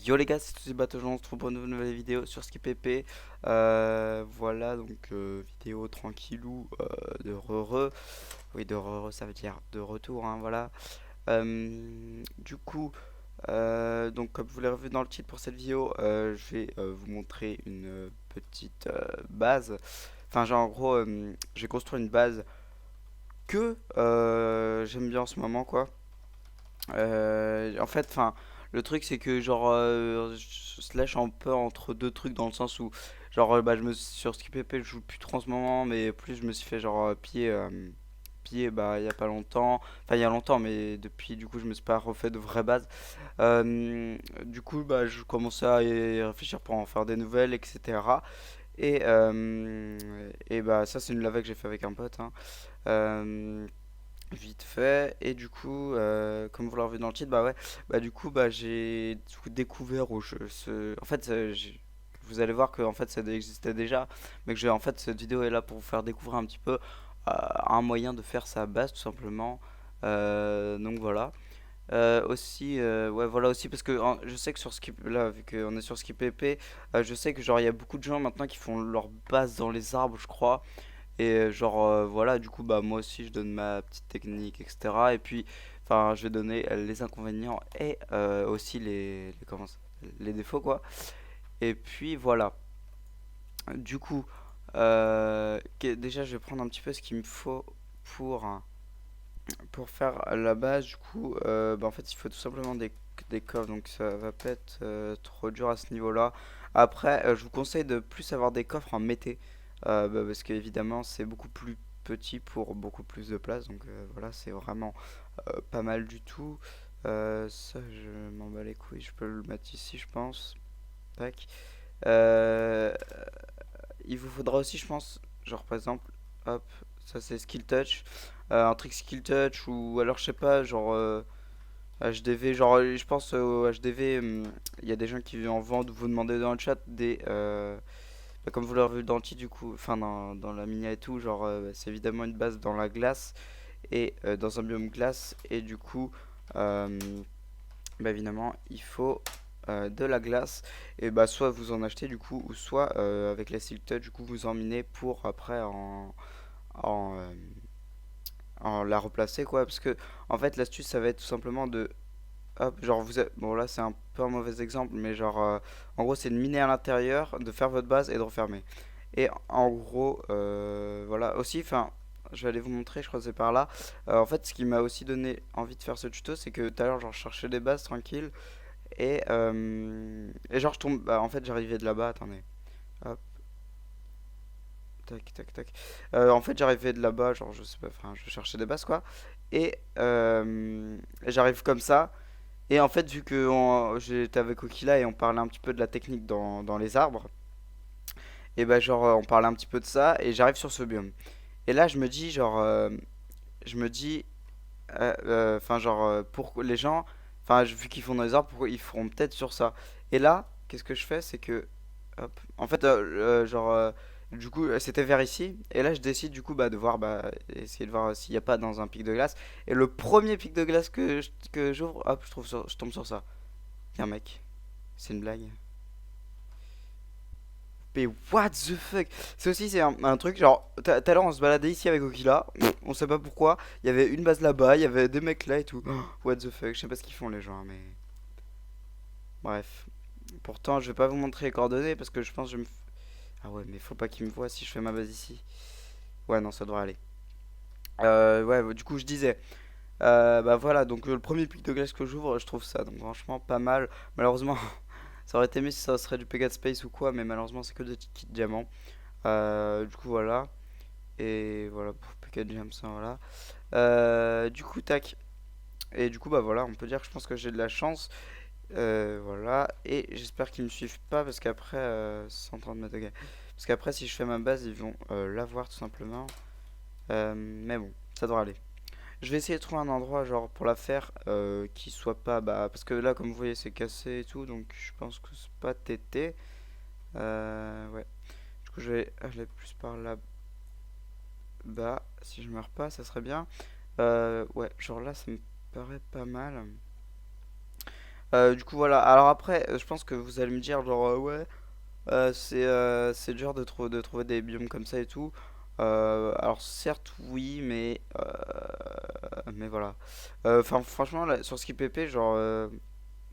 Yo les gars, c'est tous les bateaux, on se retrouve pour une nouvelle vidéo sur SkipPP. Voilà, donc vidéo tranquillou de re-re. Oui, de re-re, ça veut dire de retour, hein, voilà. Du coup, donc comme vous l'avez vu dans le titre pour cette vidéo, je vais vous montrer une petite base. Enfin, genre en gros, j'ai construit une base que j'aime bien en ce moment, quoi. En fait, enfin, le truc c'est que genre je slash un peu entre deux trucs dans le sens où genre bah sur SkipPP je joue plus trop en ce moment, mais plus je me suis fait genre piller bah il y a pas longtemps, enfin il y a longtemps, mais depuis du coup je me suis pas refait de vraies bases. Du coup bah je commençais à y réfléchir pour en faire des nouvelles, etc. Et bah ça c'est une lava que j'ai fait avec un pote, hein. Euh, Vite fait. Et du coup, comme vous l'avez vu dans le titre, bah ouais, bah du coup, bah j'ai du coup découvert au jeu en fait, vous allez voir que en fait ça existait déjà, mais que j'ai en fait cette vidéo est là pour vous faire découvrir un petit peu un moyen de faire sa base tout simplement. Donc voilà. Aussi, ouais, voilà aussi parce que je sais que sur Skip, là, vu qu'on est sur SkipPP, je sais que genre il y a beaucoup de gens maintenant qui font leur base dans les arbres, je crois. Et genre voilà, du coup bah moi aussi je donne ma petite technique, etc. Et puis enfin je vais donner les inconvénients et aussi les défauts quoi. Et puis voilà. Du coup déjà je vais prendre un petit peu ce qu'il me faut pour pour faire la base. Du coup bah, en fait il faut tout simplement des coffres, donc ça va pas être trop dur à ce niveau là. Après je vous conseille de plus avoir des coffres en mété, bah, parce qu'évidemment c'est beaucoup plus petit pour beaucoup plus de place, donc voilà c'est vraiment pas mal du tout. Ça je m'en bats les couilles, je peux le mettre ici je pense. Tac. Euh, il vous faudra aussi je pense, genre par exemple, hop, ça c'est skill touch. Un truc skill touch ou alors je sais pas, genre HDV, genre je pense au HDV, il y a des gens qui en vendent ou vous demandez dans le chat des bah, comme vous l'avez vu dans le titre du coup, enfin dans la mini et tout, genre c'est évidemment une base dans la glace et dans un biome glace, et du coup euh, bah, évidemment il faut de la glace, et bah soit vous en achetez du coup ou soit avec la Silk Touch du coup vous en minez pour après en, euh, en la replacer quoi, parce que en fait l'astuce ça va être tout simplement de hop, genre bon là c'est un peu un mauvais exemple, mais genre en gros c'est de miner à l'intérieur, de faire votre base et de refermer. Et en gros voilà aussi, enfin je vais aller vous montrer, je crois que c'est par là. En fait ce qui m'a aussi donné envie de faire ce tuto, c'est que tout à l'heure genre je cherchais des bases tranquilles et genre je tombe, bah, en fait j'arrivais de là-bas, attendez, hop, tac tac tac. En fait j'arrivais de là-bas, genre je sais pas, enfin je cherchais des bases quoi, et j'arrive comme ça. Et en fait, vu que j'étais avec Okila et on parlait un petit peu de la technique dans les arbres, et ben genre on parlait un petit peu de ça et j'arrive sur ce biome. Et là je me dis genre je me dis enfin genre pour les gens, enfin vu qu'ils font dans les arbres, pourquoi ils feront peut-être sur ça. Et là, qu'est-ce que je fais, c'est que hop, en fait genre du coup c'était vers ici, et là je décide du coup bah de voir, bah essayer de voir s'il n'y a pas dans un pic de glace, et le premier pic de glace que j'ouvre, hop, je tombe sur ça. Tiens mec, c'est une blague. Mais what the fuck? C'est aussi c'est un truc genre tout à l'heure on se baladait ici avec Okila, on sait pas pourquoi, il y avait une base là-bas, il y avait des mecs là et tout. What the fuck, je sais pas ce qu'ils font les gens, hein, mais bref. Pourtant je vais pas vous montrer les coordonnées parce que je pense que ah ouais, mais faut pas qu'ils me voient si je fais ma base ici. Ouais non, ça devrait aller. Ouais, bah, du coup je disais bah voilà, donc le premier pic de glace que j'ouvre, je trouve ça donc franchement pas mal. Malheureusement ça aurait été mieux si ça serait du Pegat Space ou quoi, mais malheureusement c'est que des kits diamants. Du coup voilà. Et voilà pour Pocket James, hein, voilà. Du coup, tac. Et du coup, bah voilà, on peut dire que je pense que j'ai de la chance. Voilà. Et j'espère qu'ils me suivent pas parce qu'après, 130 mètres, ok. Parce qu'après, si je fais ma base, ils vont l'avoir tout simplement. Mais bon, ça devrait aller. Je vais essayer de trouver un endroit, genre, pour la faire qui soit pas. Bah, parce que là, comme vous voyez, c'est cassé et tout. Donc, je pense que c'est pas TT. Ouais. Du coup, je vais aller plus par là-bas. Si je meurs pas, ça serait bien. Ouais, genre là, ça me paraît pas mal. Du coup, voilà. Alors après, je pense que vous allez me dire, genre, ouais, c'est dur de trouver des biomes comme ça et tout. Alors certes, oui, mais voilà. Enfin, franchement, là, sur Skip PP, genre,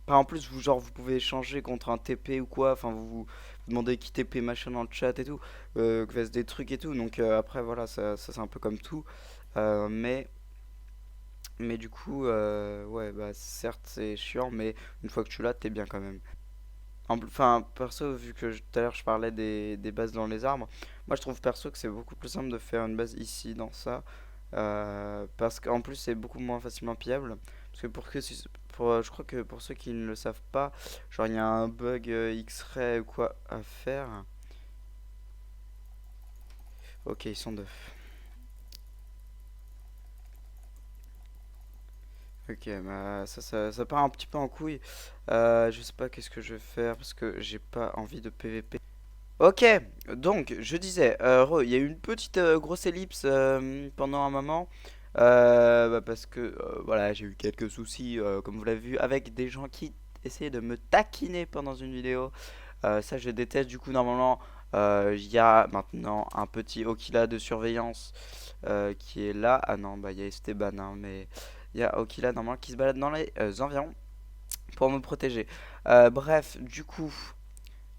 en plus, vous pouvez échanger contre un TP ou quoi. Enfin, vous demandez qui TP machin dans le chat et tout, que fasse des trucs et tout. Donc après, voilà, ça c'est un peu comme tout. Euh, mais mais du coup, ouais, bah certes c'est chiant, mais une fois que tu l'as, t'es bien quand même. Enfin, perso, vu que tout à l'heure je parlais des bases dans les arbres, moi je trouve perso que c'est beaucoup plus simple de faire une base ici dans ça, parce qu'en plus c'est beaucoup moins facilement pillable. Parce que je crois que pour ceux qui ne le savent pas, genre il y a un bug X-ray ou quoi à faire. Ok, ils sont deux. Ok, bah ça part un petit peu en couille. Je sais pas qu'est-ce que je vais faire parce que j'ai pas envie de PVP. Ok, donc je disais, il y a eu une petite grosse ellipse pendant un moment, bah, parce que voilà, j'ai eu quelques soucis, comme vous l'avez vu, avec des gens qui essayaient de me taquiner pendant une vidéo. Ça, je déteste. Du coup, normalement, il y a maintenant un petit Okila de surveillance qui est là. Ah non, bah il y a Esteban, hein, mais il y a Okila normalement qui se balade dans les environs pour me protéger. Bref, du coup.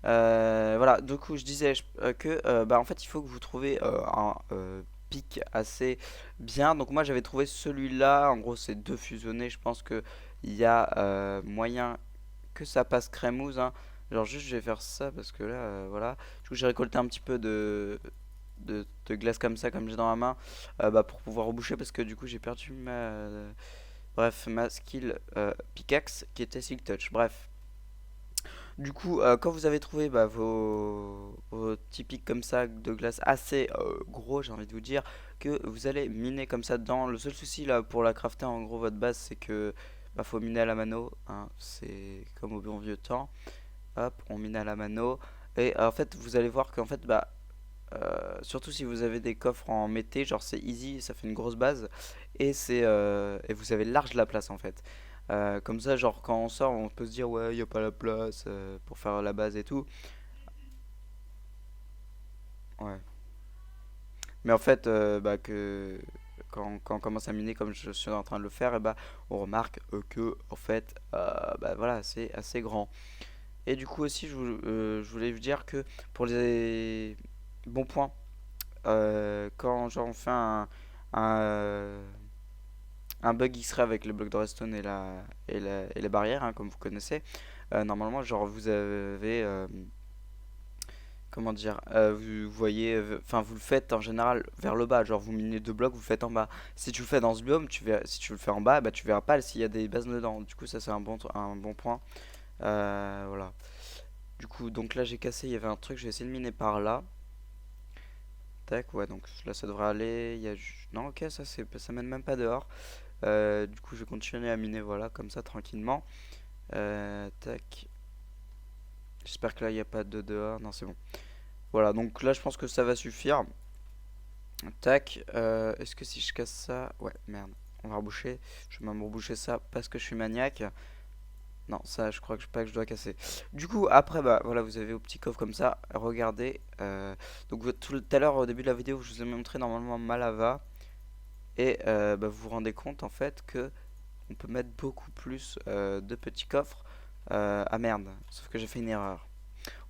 Voilà, du coup je disais que bah, en fait il faut que vous trouviez un pic assez bien. Donc moi j'avais trouvé celui-là, en gros c'est deux fusionnés, je pense que il y a moyen que ça passe crémeuse, hein. Genre juste je vais faire ça parce que là voilà. Du coup j'ai récolté un petit peu de glace comme ça comme j'ai dans la main, bah, pour pouvoir reboucher parce que du coup j'ai perdu ma skill pickaxe qui était Silk Touch. Bref. Du coup, quand vous avez trouvé bah, vos petits pics comme ça de glace assez gros, j'ai envie de vous dire, que vous allez miner comme ça dedans. Le seul souci là pour la crafter, en gros, votre base, c'est que bah, faut miner à la mano, hein. C'est comme au bon vieux temps. Hop, on mine à la mano. Et en fait, vous allez voir qu'en fait, bah, surtout si vous avez des coffres en mété, genre c'est easy, ça fait une grosse base et vous avez large la place en fait. Comme ça, genre quand on sort, on peut se dire ouais, y a pas la place pour faire la base et tout. Ouais. Mais en fait, bah, quand on commence à miner comme je suis en train de le faire, et bah, on remarque que en fait, bah, voilà, c'est assez grand. Et du coup aussi, je voulais vous dire que pour les bons points, quand genre on fait un, un bug X-ray avec le bloc de redstone et les barrières, hein, comme vous connaissez, normalement, genre vous avez, comment dire, vous voyez, enfin vous le faites en général vers le bas, genre vous minez deux blocs, vous le faites en bas. Si tu le fais dans ce biome, si tu le fais en bas, bah tu verras pas s'il y a des bases dedans. Du coup, ça c'est un bon point. Voilà. Du coup, donc là j'ai cassé, il y avait un truc, j'ai essayé de miner par là. Tac, ouais, donc là ça devrait aller. Non, ok, ça mène même pas dehors. Du coup, je vais continuer à miner, voilà, comme ça, tranquillement. Tac. J'espère que là, il n'y a pas de dehors. Non, c'est bon. Voilà, donc là, je pense que ça va suffire. Tac. Est-ce que si je casse ça... Ouais, merde. On va reboucher. Je vais même reboucher ça parce que je suis maniaque. Non, ça, je crois que pas que je dois casser. Du coup, après, bah voilà, vous avez vos petits coffres comme ça. Regardez. Donc, tout à l'heure, au début de la vidéo, je vous ai montré normalement ma lava. Et bah, vous vous rendez compte, en fait, que on peut mettre beaucoup plus de petits coffres. Ah merde, sauf que j'ai fait une erreur.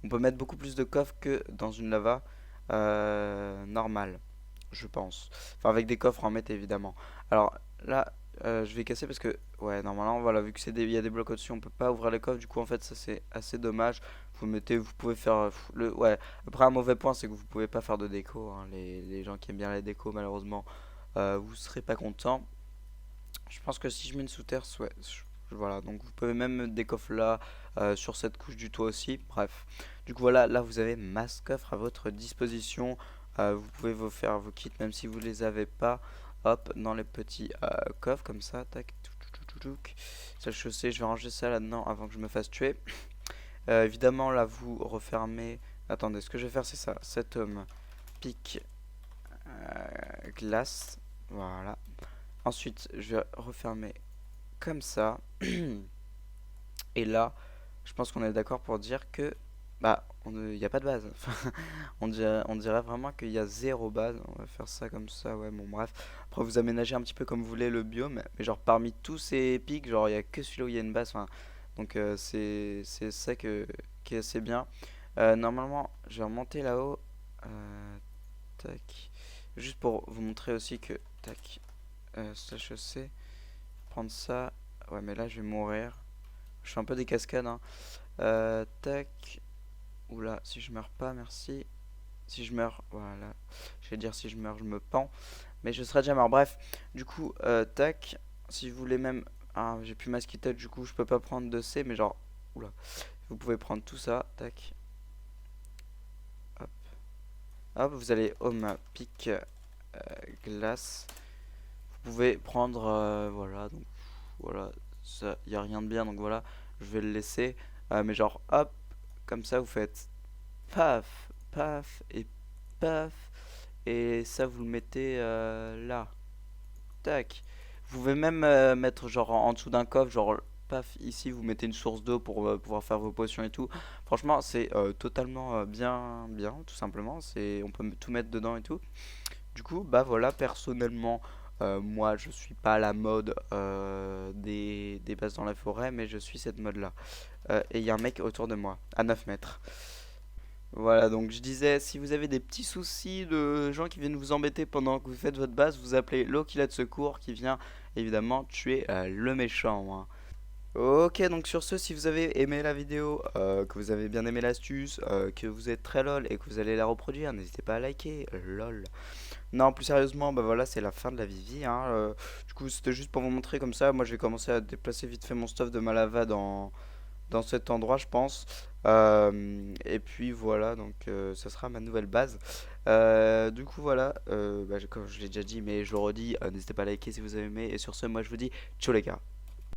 On peut mettre beaucoup plus de coffres que dans une lava normale, je pense. Enfin, avec des coffres en métal évidemment. Alors là, je vais casser parce que, ouais, normalement, voilà, vu que il y a des blocs au-dessus, on peut pas ouvrir les coffres. Du coup, en fait, ça c'est assez dommage. Vous pouvez faire ouais. Après, un mauvais point, c'est que vous pouvez pas faire de déco, hein. Les gens qui aiment bien les décos, malheureusement, vous serez pas contents. Je pense que si je mets une sous terre, ouais, voilà. Donc vous pouvez même mettre des coffres là, sur cette couche du toit aussi. Bref. Du coup voilà, là vous avez masse coffre à votre disposition. Vous pouvez vous faire vos kits même si vous les avez pas. Hop, dans les petits coffres comme ça. Tac. Ça je sais, je vais ranger ça là-dedans avant que je me fasse tuer. Évidemment là vous refermez. Attendez, ce que je vais faire c'est ça. Cet homme pique glace. Voilà. Ensuite, je vais refermer comme ça. Et là, je pense qu'on est d'accord pour dire que bah il n'y a pas de base. Enfin, on dirait vraiment qu'il y a zéro base. On va faire ça comme ça, ouais, bon bref. Après vous aménagez un petit peu comme vous voulez le biome, mais genre parmi tous ces pics, genre il y a que celui-là où il y a une base. Enfin, donc c'est ça qui est assez bien. Normalement, je vais remonter là-haut. Tac. Juste pour vous montrer aussi que tac. Slash EC, prendre ça. Ouais, mais là je vais mourir. Je fais un peu des cascades, hein. Tac. Oula, si je meurs pas, merci. Si je meurs, voilà. Je vais dire si je meurs, je me pends. Mais je serai déjà mort. Bref, du coup, tac. Si vous voulez même. Ah, j'ai plus ma skittle, du coup, je peux pas prendre de C, mais genre. Oula. Vous pouvez prendre tout ça. Tac. Hop. Hop, vous allez home, pic, glace. Vous pouvez prendre. Voilà, donc. Voilà. Ça, y a rien de bien, donc voilà. Je vais le laisser. Mais genre, hop. Comme ça, vous faites paf, paf et paf. Et ça, vous le mettez là. Tac. Vous pouvez même mettre genre en dessous d'un coffre, genre paf, ici vous mettez une source d'eau pour pouvoir faire vos potions et tout. Franchement, c'est totalement bien, bien, tout simplement. On peut tout mettre dedans et tout. Du coup, bah voilà, personnellement, moi je suis pas à la mode des bases dans la forêt, mais je suis cette mode là. Et il y a un mec autour de moi, à 9 mètres. Voilà, donc je disais, si vous avez des petits soucis de gens qui viennent vous embêter pendant que vous faites votre base, vous appelez l'Okila de secours qui vient évidemment tuer le méchant, hein. Ok, donc sur ce, si vous avez aimé la vidéo, que vous avez bien aimé l'astuce, que vous êtes très lol et que vous allez la reproduire, n'hésitez pas à liker, lol. Non, plus sérieusement, bah voilà, c'est la fin de la Vivi, hein. Du coup, c'était juste pour vous montrer comme ça. Moi, je vais commencer à déplacer vite fait mon stuff de Malava dans cet endroit, je pense. Et puis voilà, donc ça sera ma nouvelle base. Du coup, voilà, bah, comme je l'ai déjà dit, mais je le redis, n'hésitez pas à liker si vous avez aimé. Et sur ce, moi je vous dis, ciao les gars.